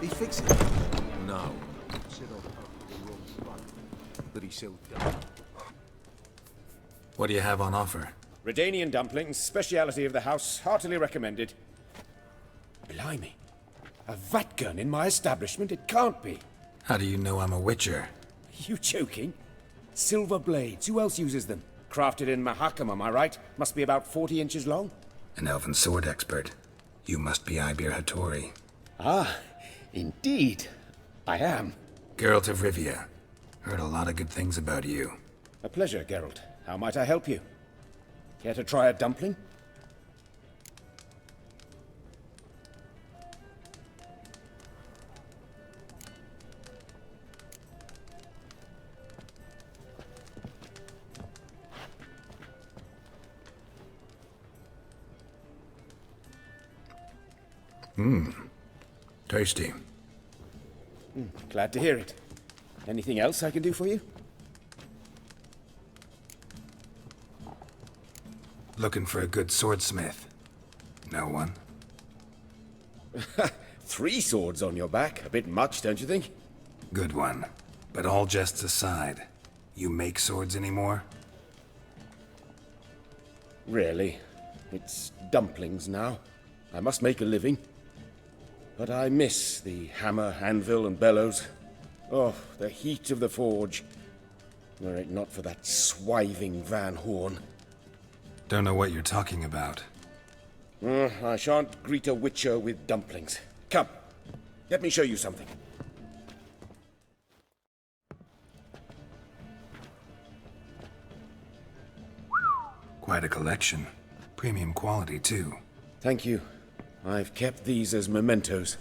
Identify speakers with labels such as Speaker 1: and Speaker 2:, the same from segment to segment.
Speaker 1: he fix it?
Speaker 2: No. But he still does.
Speaker 3: What do you have on offer?
Speaker 4: Redanian dumplings, speciality of the house, heartily recommended. Blimey. A vat gun in my establishment? It can't be.
Speaker 3: How do you know I'm a witcher?
Speaker 4: Are you joking? Silver blades, who else uses them? Crafted in Mahakam, am I right? Must be about 40 inches long?
Speaker 3: An elven sword expert. You must be Ibir Hattori.
Speaker 4: Ah, indeed. I am.
Speaker 3: Geralt of Rivia. Heard a lot of good things about you.
Speaker 4: A pleasure, Geralt. How might I help you? Care to try a dumpling?
Speaker 3: Tasty.
Speaker 4: Glad to hear it. Anything else I can do for you?
Speaker 3: Looking for a good swordsmith. No one?
Speaker 4: 3 swords on your back. A bit much, don't you think?
Speaker 3: Good one. But all jests aside, you make swords anymore?
Speaker 4: Really. It's dumplings now. I must make a living. But I miss the hammer, anvil, and bellows. Oh, the heat of the forge. Were it not for that swiving Van Horn.
Speaker 3: Don't know what you're talking about.
Speaker 4: I shan't greet a witcher with dumplings. Come, let me show you something.
Speaker 3: Quite a collection. Premium quality, too.
Speaker 4: Thank you. I've kept these as mementos.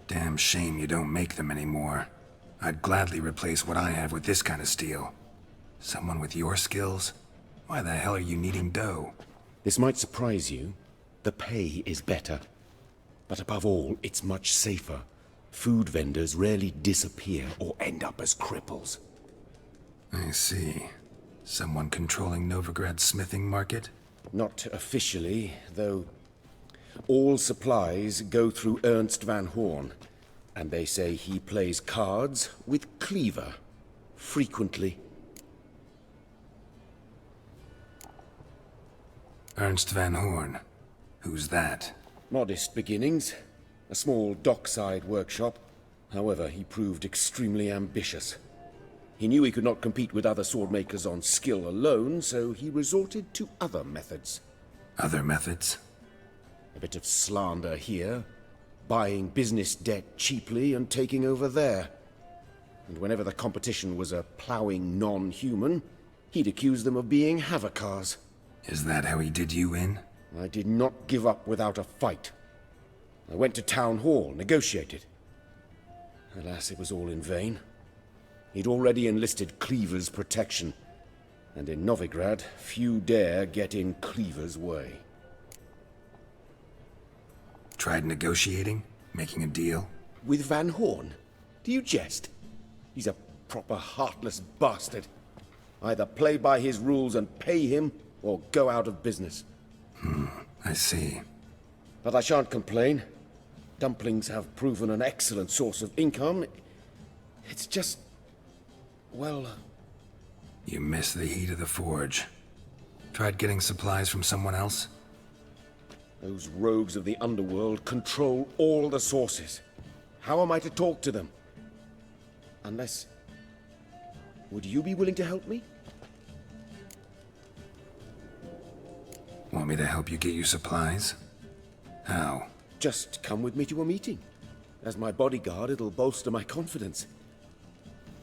Speaker 3: Damn shame you don't make them anymore. I'd gladly replace what I have with this kind of steel. Someone with your skills? Why the hell are you needing dough?
Speaker 4: This might surprise you. The pay is better. But above all, it's much safer. Food vendors rarely disappear or end up as cripples.
Speaker 3: I see. Someone controlling Novigrad's smithing market?
Speaker 4: Not officially, though. All supplies go through Ernst Van Horn, and they say he plays cards with Cleaver, frequently.
Speaker 3: Ernst Van Horn. Who's that?
Speaker 4: Modest beginnings. A small dockside workshop. However, he proved extremely ambitious. He knew he could not compete with other swordmakers on skill alone, so he resorted to other methods.
Speaker 3: Other methods?
Speaker 4: A bit of slander here, buying business debt cheaply and taking over there. And whenever the competition was a ploughing non-human, he'd accuse them of being Havocars.
Speaker 3: Is that how he did you in?
Speaker 4: I did not give up without a fight. I went to Town Hall, negotiated. Alas, it was all in vain. He'd already enlisted Cleaver's protection, and in Novigrad, few dare get in Cleaver's way.
Speaker 3: Tried negotiating? Making a deal?
Speaker 4: With Van Horn? Do you jest? He's a proper heartless bastard. Either play by his rules and pay him, or go out of business.
Speaker 3: I see.
Speaker 4: But I shan't complain. Dumplings have proven an excellent source of income. It's just... well...
Speaker 3: You miss the heat of the forge. Tried getting supplies from someone else?
Speaker 4: Those rogues of the underworld control all the sources. How am I to talk to them? Unless... would you be willing to help me?
Speaker 3: Want me to help you get you supplies? How?
Speaker 4: Just come with me to a meeting. As my bodyguard, it'll bolster my confidence.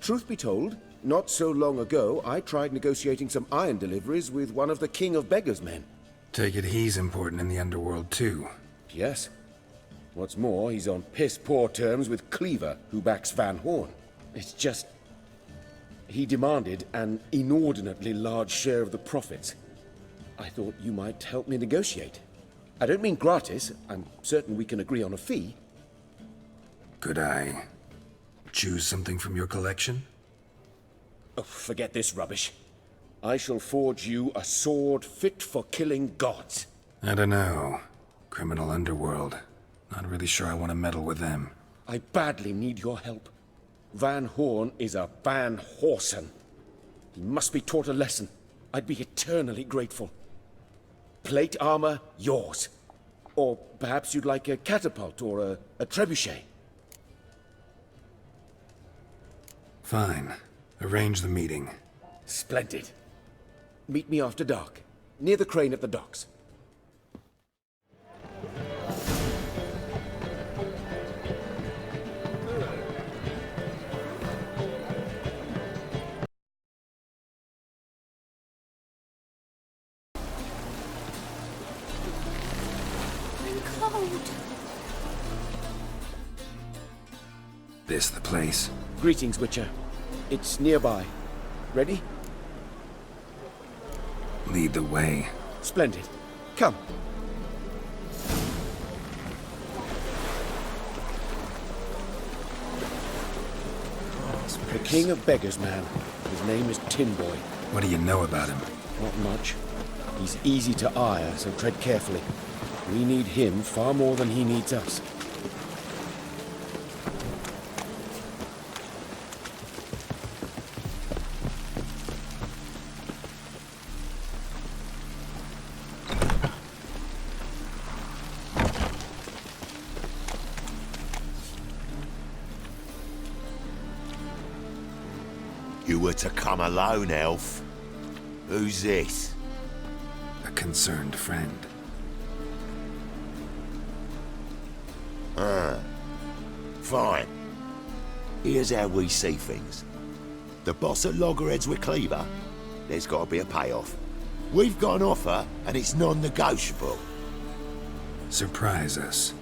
Speaker 4: Truth be told, not so long ago, I tried negotiating some iron deliveries with one of the King of Beggars' men.
Speaker 3: Take it he's important in the underworld, too.
Speaker 4: Yes. What's more, he's on piss-poor terms with Cleaver, who backs Van Horn. It's just... he demanded an inordinately large share of the profits. I thought you might help me negotiate. I don't mean gratis. I'm certain we can agree on a fee.
Speaker 3: Could I choose something from your collection?
Speaker 4: Oh, forget this rubbish. I shall forge you a sword fit for killing gods.
Speaker 3: I don't know. Criminal underworld. Not really sure I want to meddle with them.
Speaker 4: I badly need your help. Van Horn is a Van Horsen. He must be taught a lesson. I'd be eternally grateful. Plate armor, yours. Or perhaps you'd like a catapult or a trebuchet.
Speaker 3: Fine. Arrange the meeting.
Speaker 4: Splendid. Meet me after dark, near the crane at the docks.
Speaker 1: I'm cold.
Speaker 3: This the place?
Speaker 4: Greetings, Witcher. It's nearby. Ready?
Speaker 3: Lead the way.
Speaker 4: Splendid. Come. The king of beggars, man. His name is Tin Boy.
Speaker 3: What do you know about him?
Speaker 4: Not much. He's easy to ire, so tread carefully. We need him far more than he needs us.
Speaker 5: You were to come alone, elf. Who's this?
Speaker 3: A concerned friend.
Speaker 5: Fine. Here's how we see things. The boss at loggerheads with Cleaver, there's got to be a payoff. We've got an offer, and it's non-negotiable.
Speaker 3: Surprise us.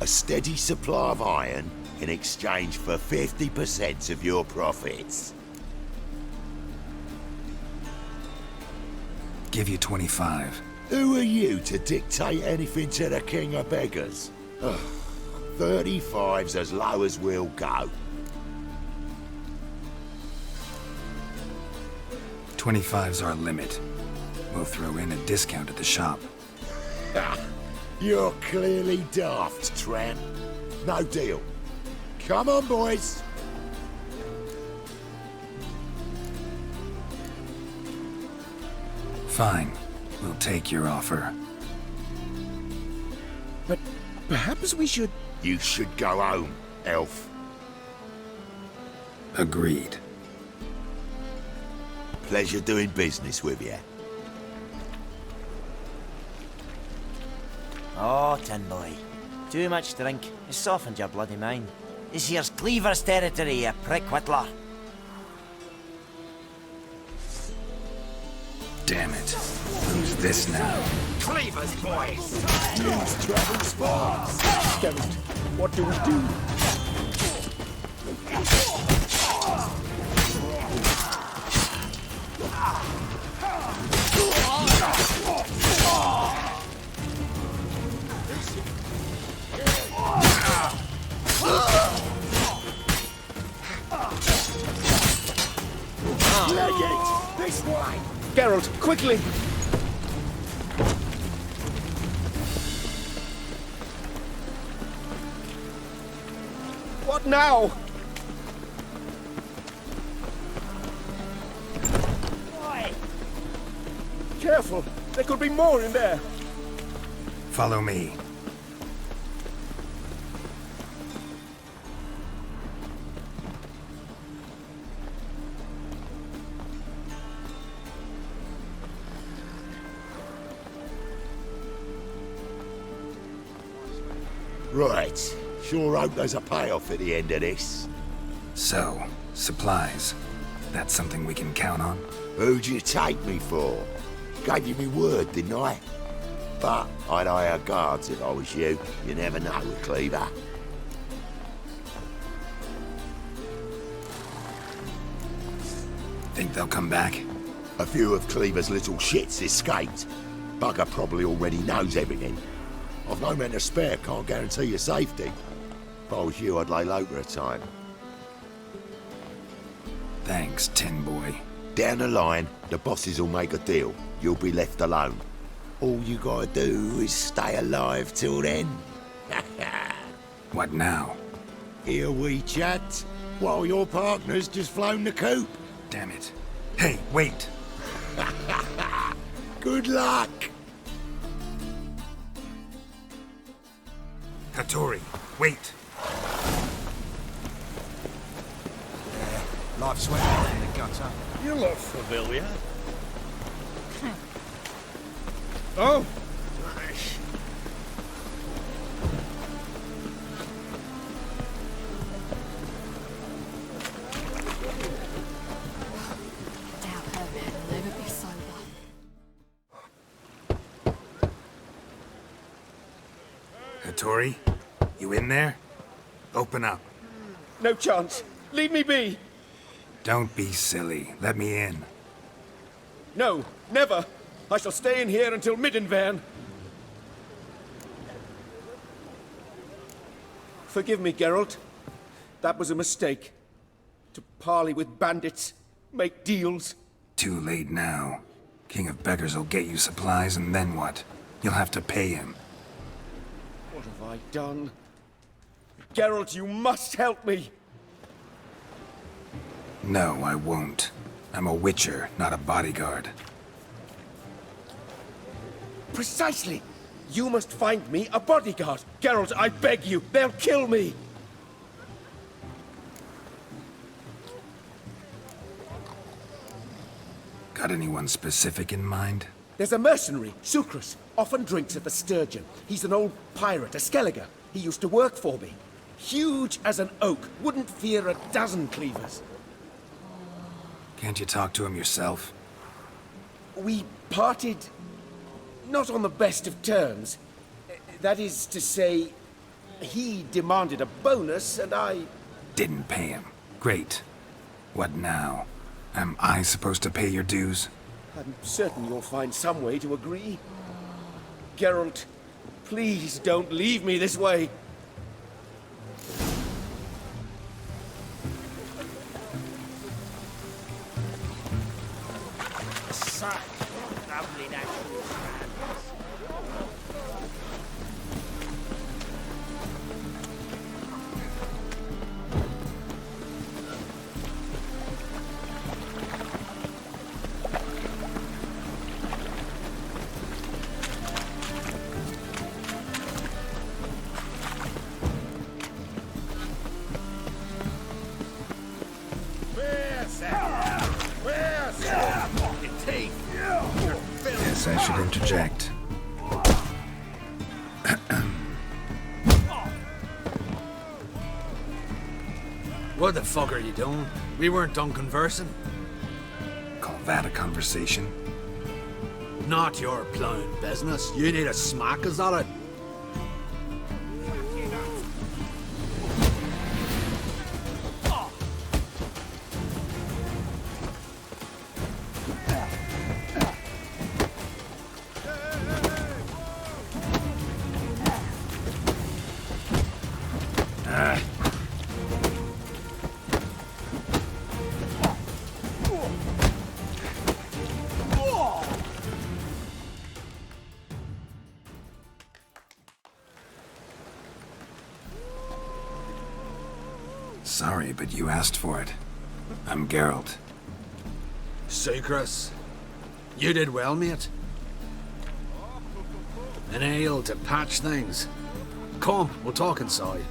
Speaker 5: A steady supply of iron in exchange for 50% of your profits.
Speaker 3: Give you 25.
Speaker 5: Who are you to dictate anything to the king of beggars? Ugh, 35's as low as we'll go.
Speaker 3: 25's our limit. We'll throw in a discount at the shop.
Speaker 5: Ha! You're clearly daft, tramp. No deal. Come on, boys.
Speaker 3: Fine. We'll take your offer.
Speaker 4: But perhaps we should...
Speaker 5: You should go home, elf.
Speaker 3: Agreed.
Speaker 5: Pleasure doing business with you.
Speaker 6: Oh, Tin Boy. Too much drink has softened your bloody mind. This here's Cleaver's territory, you prick whittler.
Speaker 3: Damn it. Who's this now?
Speaker 5: Cleaver's boys! News travels fast!
Speaker 4: Geralt, what do we do?
Speaker 5: Leg it! This way!
Speaker 4: Geralt, quickly! What now?
Speaker 6: Boy!
Speaker 4: Careful! There could be more in there!
Speaker 3: Follow me.
Speaker 5: Right. Sure hope there's a payoff at the end of this.
Speaker 3: So, supplies. That's something we can count on?
Speaker 5: Who'd you take me for? Gave you me word, didn't I? But I'd hire guards if I was you. You never know with Cleaver.
Speaker 3: Think they'll come back?
Speaker 5: A few of Cleaver's little shits escaped. Bugger probably already knows everything. I've no men to spare, can't guarantee your safety. If I was you, I'd lay low for a time.
Speaker 3: Thanks, Tin Boy.
Speaker 5: Down the line, the bosses will make a deal. You'll be left alone. All you gotta do is stay alive till then.
Speaker 3: What now?
Speaker 5: Here we chat, while your partner's just flown the coop.
Speaker 3: Damn it. Hey, wait!
Speaker 5: Good luck!
Speaker 3: Hattori, wait!
Speaker 2: Life's sweating in the gutter.
Speaker 7: You look familiar. Oh! Nice.
Speaker 1: Doubt her man will ever be sober.
Speaker 3: Hattori, you in there? Open up.
Speaker 4: No chance. Leave me be.
Speaker 3: Don't be silly. Let me in.
Speaker 4: No, never. I shall stay in here until Middenvern. Forgive me, Geralt. That was a mistake. To parley with bandits, make deals.
Speaker 3: Too late now. King of Beggars will get you supplies, and then what? You'll have to pay him.
Speaker 4: What have I done? Geralt, you must help me.
Speaker 3: No, I won't. I'm a witcher, not a bodyguard.
Speaker 4: Precisely. You must find me a bodyguard. Geralt, I beg you. They'll kill me.
Speaker 3: Got anyone specific in mind?
Speaker 4: There's a mercenary, Sucrus. Often drinks at the Sturgeon. He's an old pirate, a Skelliger. He used to work for me. Huge as an oak. Wouldn't fear a dozen cleavers.
Speaker 3: Can't you talk to him yourself?
Speaker 4: We parted... not on the best of terms. That is to say, he demanded a bonus, and I...
Speaker 3: Didn't pay him. Great. What now? Am I supposed to pay your dues?
Speaker 4: I'm certain you'll find some way to agree. Geralt, please don't leave me this way.
Speaker 6: Such lovely natural surroundings.
Speaker 3: Yes, I should interject.
Speaker 2: What the fuck are you doing? We weren't done conversing.
Speaker 3: Call that a conversation?
Speaker 2: Not your plowing business. You need a smack, is that it?
Speaker 3: Sorry, but you asked for it. I'm Geralt.
Speaker 2: Sucrus, you did well, mate. An ale to patch things. Come, we'll talk inside.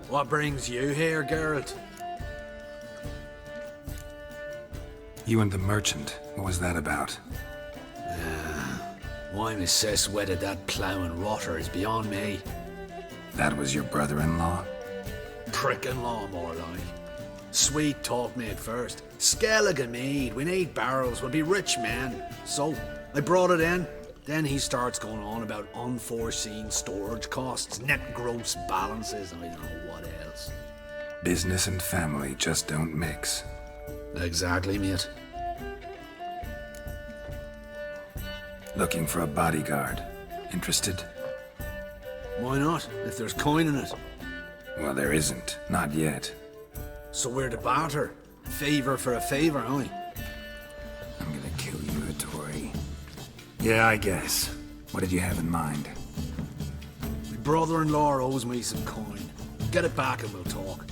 Speaker 2: What brings you here, Geralt?
Speaker 3: You and the merchant. What was that about?
Speaker 2: Why Miss Sis wedded that ploughing rotter is beyond me.
Speaker 3: That was your brother-in-law?
Speaker 2: Prick-in-law, more like. Sweet talk me at first. Skelligan mead, we need barrels, we'll be rich men. So, I brought it in. Then he starts going on about unforeseen storage costs, net gross balances, and I don't know what else.
Speaker 3: Business and family just don't mix.
Speaker 2: Exactly, mate.
Speaker 3: Looking for a bodyguard. Interested?
Speaker 2: Why not, if there's coin in it?
Speaker 3: Well, there isn't. Not yet.
Speaker 2: So we're to barter. Favor for a favor, aye?
Speaker 3: I'm gonna kill you, Hattori. Yeah, I guess. What did you have in mind?
Speaker 2: My brother-in-law owes me some coin. Get it back and we'll talk.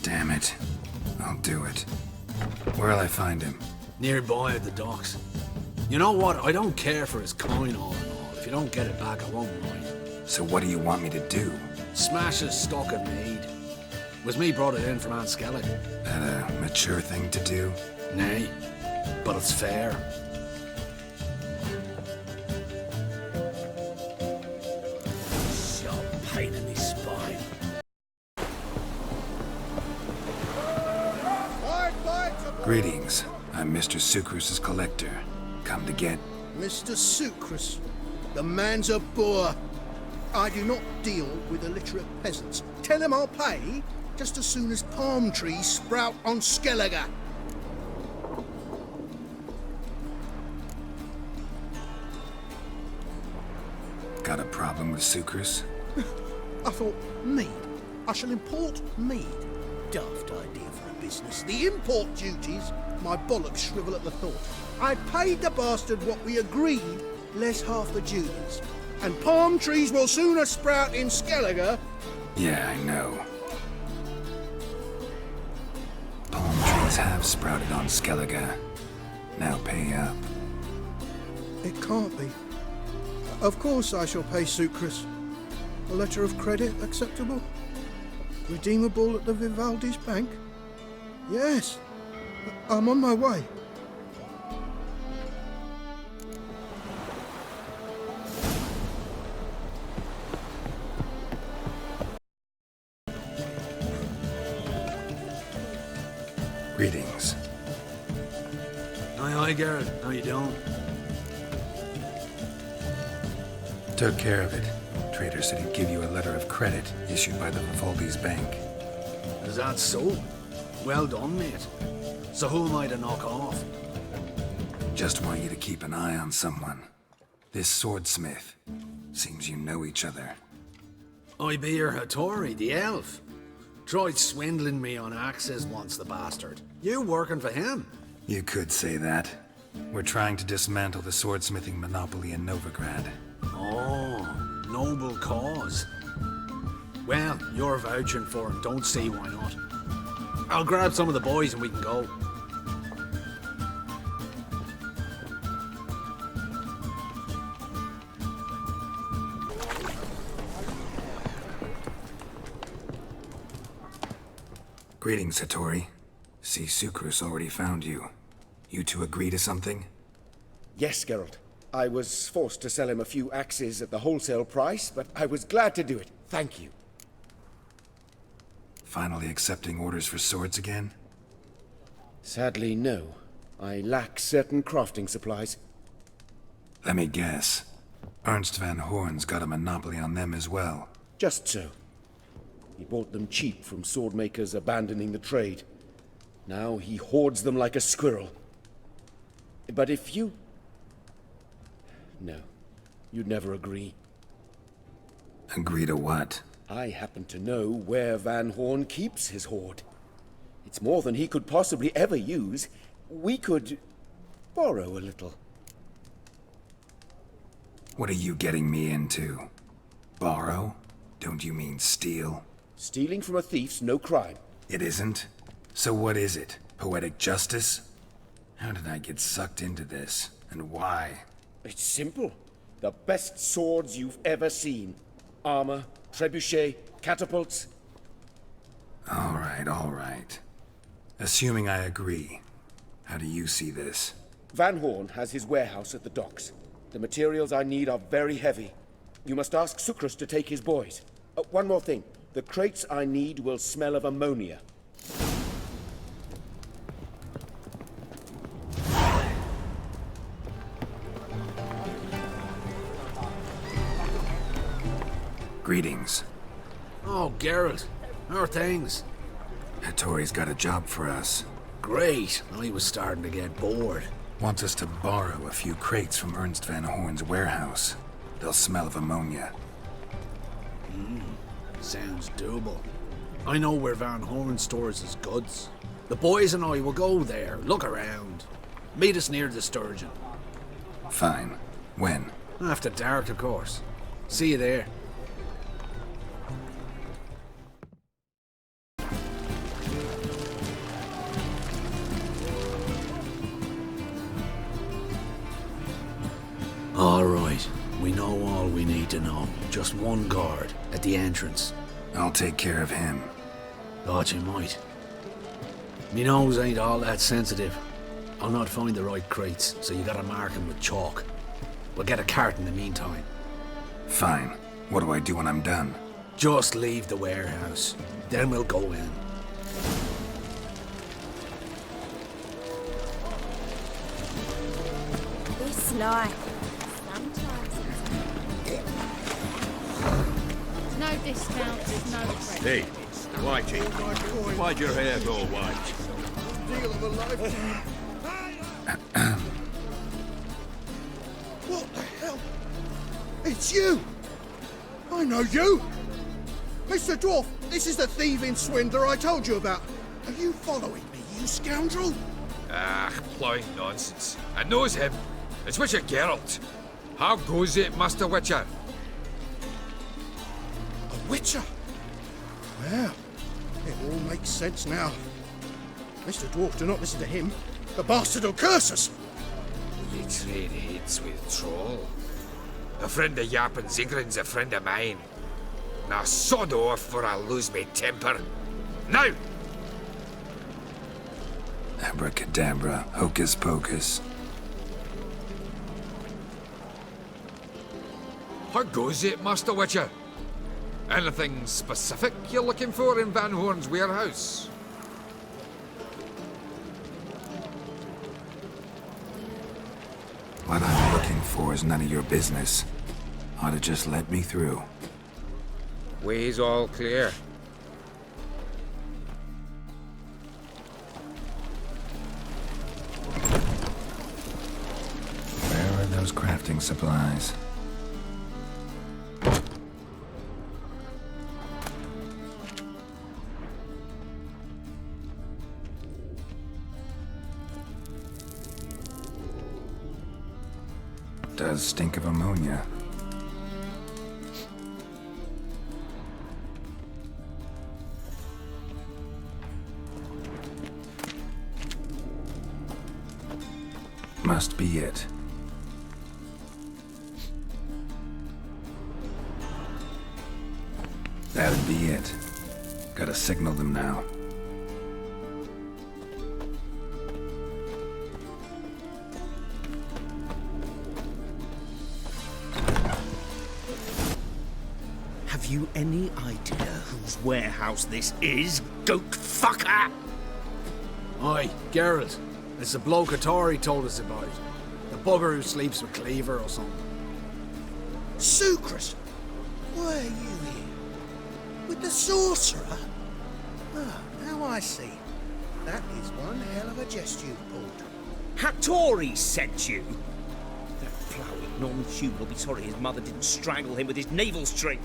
Speaker 3: Damn it. I'll do it. Where'll I find him?
Speaker 2: Nearby at the docks. You know what? I don't care for his coin all in all. If you don't get it back, I won't mind.
Speaker 3: So what do you want me to do?
Speaker 2: Smash his stock of mead. Was me brought it in from Aunt Skellig.
Speaker 3: That a mature thing to do?
Speaker 2: Nay, but it's fair. Sharp pain in the spine.
Speaker 3: Greetings. I'm Mr. Sucrus's collector. Come to get...
Speaker 8: Mr. Sucrus, the man's a boor. I do not deal with illiterate peasants. Tell him I'll pay just as soon as palm trees sprout on Skellige.
Speaker 3: Got a problem with Sucrus?
Speaker 8: I thought, mead. I shall import mead. Daft idea for a business. The import duties, my bollocks shrivel at the thought. I paid the bastard what we agreed, less half the duties. And palm trees will sooner sprout in Skellige.
Speaker 3: Yeah, I know. Palm trees have sprouted on Skellige. Now pay up.
Speaker 8: It can't be. Of course I shall pay Sucrus. A letter of credit acceptable? Redeemable at the Vivaldi's bank? Yes. I'm on my way.
Speaker 3: Greetings.
Speaker 2: Aye, Garrett. How you doing?
Speaker 3: Took care of it. Trader said he'd give you a letter of credit issued by the Vivaldi's bank.
Speaker 2: Is that so? Well done, mate. So who am I to knock off?
Speaker 3: Just want you to keep an eye on someone. This swordsmith. Seems you know each other.
Speaker 2: I be your Hattori, the elf. Tried swindling me on axes once, the bastard. You working for him?
Speaker 3: You could say that. We're trying to dismantle the swordsmithing monopoly in Novigrad.
Speaker 2: Oh, noble cause. Well, you're vouching for him, don't see why not. I'll grab some of the boys and we can go.
Speaker 3: Greetings, Hattori. See, Sucrus already found you. You two agree to something?
Speaker 4: Yes, Geralt. I was forced to sell him a few axes at the wholesale price, but I was glad to do it. Thank you.
Speaker 3: Finally accepting orders for swords again?
Speaker 4: Sadly, no. I lack certain crafting supplies.
Speaker 3: Let me guess. Ernst van Horn's got a monopoly on them as well.
Speaker 4: Just so. He bought them cheap from swordmakers abandoning the trade. Now he hoards them like a squirrel. But if you... No, you'd never agree.
Speaker 3: Agree to what?
Speaker 4: I happen to know where Van Horn keeps his hoard. It's more than he could possibly ever use. We could borrow a little.
Speaker 3: What are you getting me into? Borrow? Don't you mean steal?
Speaker 4: Stealing from a thief's no crime.
Speaker 3: It isn't? So what is it? Poetic justice? How did I get sucked into this? And why?
Speaker 4: It's simple. The best swords you've ever seen. Armor, trebuchet, catapults.
Speaker 3: All right. Assuming I agree, how do you see this?
Speaker 4: Van Horn has his warehouse at the docks. The materials I need are very heavy. You must ask Sucrus to take his boys. One more thing. The crates I need will smell of ammonia.
Speaker 3: Greetings.
Speaker 2: Oh, Geralt. How are things?
Speaker 3: Hattori's got a job for us.
Speaker 2: Great. I was starting to get bored.
Speaker 3: Wants us to borrow a few crates from Ernst Van Horn's warehouse. They'll smell of ammonia.
Speaker 2: Sounds doable. I know where Van Horn stores his goods. The boys and I will go there, look around. Meet us near the Sturgeon.
Speaker 3: Fine. When?
Speaker 2: After dark, of course. See you there. All right. We know all we need to know. Just one guard at the entrance.
Speaker 3: I'll take care of him.
Speaker 2: Thought you might. Me nose ain't all that sensitive. I'll not find the right crates, so you gotta mark 'em with chalk. We'll get a cart in the meantime.
Speaker 3: Fine. What do I do when I'm done?
Speaker 2: Just leave the warehouse. Then we'll go in.
Speaker 1: This life. Sometimes it's no discounts, no credit.
Speaker 7: Hey, Whitey, why'd your hair go white?
Speaker 8: Deal of a lifetime. What the hell? It's you! I know you! Mr. Dwarf, this is the thieving swindler I told you about. Are you following me, you scoundrel?
Speaker 9: Ah, ploughing nonsense. I knows him. It's Witcher Geralt. How goes it, Master Witcher?
Speaker 8: A witcher? Well, it all makes sense now. Mr. Dwarf, do not listen to him. The bastard will curse us.
Speaker 9: You trade heads with troll. A friend of Yappin Zigrin's a friend of mine. Now sod off for I lose me temper. Now!
Speaker 3: Abracadabra, hocus pocus.
Speaker 9: How goes it, Master Witcher? Anything specific you're looking for in Van Horn's warehouse?
Speaker 3: What I'm looking for is none of your business. Ought to just let me through.
Speaker 9: Way's all clear.
Speaker 3: Where are those crafting supplies? Does stink of ammonia. Must be it. That'd be it. Gotta signal them now.
Speaker 10: Have you any idea whose warehouse this is, goat fucker?
Speaker 2: Aye, Geralt. It's the bloke Atari told us about. The bugger who sleeps with Cleaver or something.
Speaker 8: Sucrus, why are you here? With the sorcerer? Ah, now I see. That is one hell of a jest you've pulled.
Speaker 10: Hattori sent you? That plowing non-human will be sorry his mother didn't strangle him with his navel string.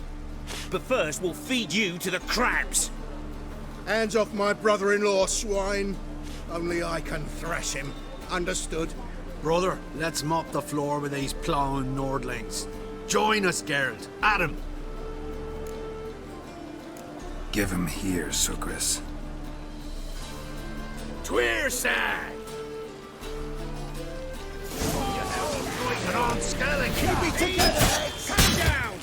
Speaker 10: But first, we'll feed you to the crabs.
Speaker 8: Hands off my brother-in-law, swine. Only I can thrash him. Understood?
Speaker 2: Brother, let's mop the floor with these plowing Nordlings. Join us, Geralt. Adam.
Speaker 3: Give him here, Sucrus.
Speaker 9: Twearside!
Speaker 8: Keep me together!
Speaker 10: Calm down!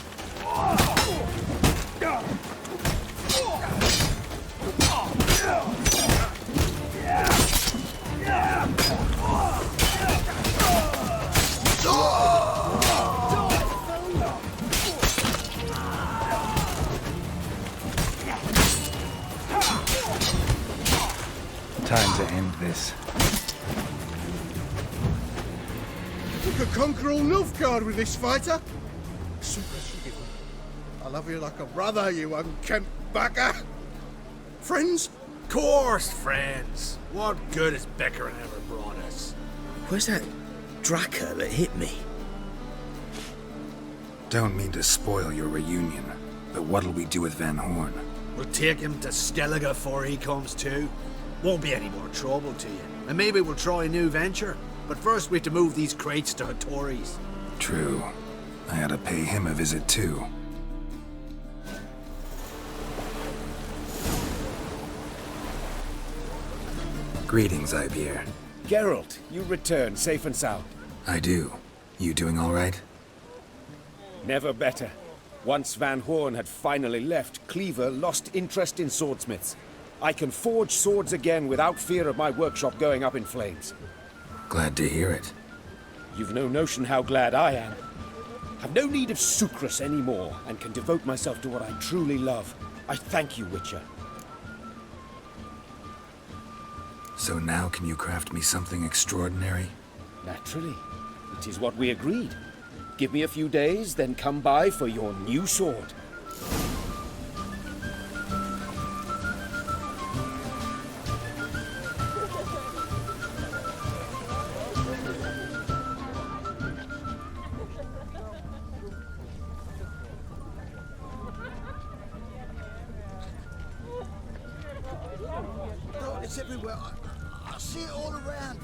Speaker 3: Time to end this.
Speaker 8: We could conquer all Nilfgaard with this fighter. Sucrus, forgive me. I love you like a brother, you unkempt bugger. Friends?
Speaker 2: Course, friends. What good has Beckering ever brought us?
Speaker 10: Where's that Dracker that hit me?
Speaker 3: Don't mean to spoil your reunion, but what'll we do with Van Horn?
Speaker 2: We'll take him to Skellige before he comes to. Won't be any more trouble to you. And maybe we'll try a new venture. But first we have to move these crates to Hattori's.
Speaker 3: True. I ought to pay him a visit too. Greetings, Ibeer.
Speaker 4: Geralt, you return safe and sound.
Speaker 3: I do. You doing all right?
Speaker 4: Never better. Once Van Horn had finally left, Cleaver lost interest in swordsmiths. I can forge swords again without fear of my workshop going up in flames.
Speaker 3: Glad to hear it.
Speaker 4: You've no notion how glad I am. I've no need of sucrus anymore, and can devote myself to what I truly love. I thank you, Witcher.
Speaker 3: So now can you craft me something extraordinary?
Speaker 4: Naturally. It is what we agreed. Give me a few days, then come by for your new sword.
Speaker 8: It's everywhere. I see it all around.